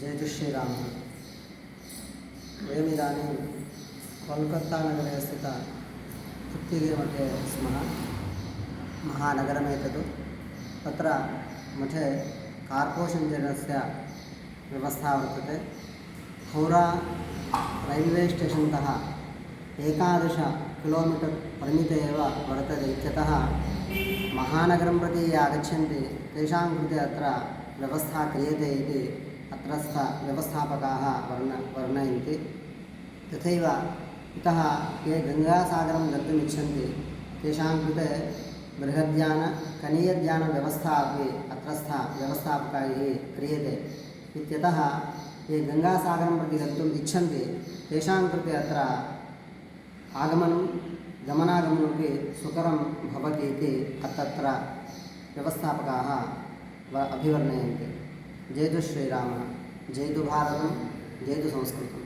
जयतु श्रीरामः। वयमिदानीं कोल्कत्तानगरे स्थित तृप्तिगिरिमठे स्मः। महानगरमेतत्। तत्र मठे कार्पोरेशन् व्यवस्था वर्तते। हौरा रैल्वे स्टेशन्तः 11 किलोमीटर् परिमिते एव वर्तते इत्यतः महानगरं प्रति ये आगच्छन्ति तेषां कृते अत्र व्यवस्था क्रियते इति अत्रस्थ व्यवस्थापकाः वर्णयन्ति। तथैव इतः ये गङ्गासागरं गन्तुम् इच्छन्ति तेषां कृते बृहद्यानकनीयद्यानव्यवस्था अपि अत्रस्थ व्यवस्थापकैः क्रियते इत्यतः ये गङ्गासागरं प्रति गन्तुम् इच्छन्ति तेषां कृते अत्र गमनागमनमपि सुकरं भवति इति तत्र व्यवस्थापकाः अभिवर्णयन्ति। जयतु श्रीरामः, जयतु भारतं, जयतु संस्कृतम्।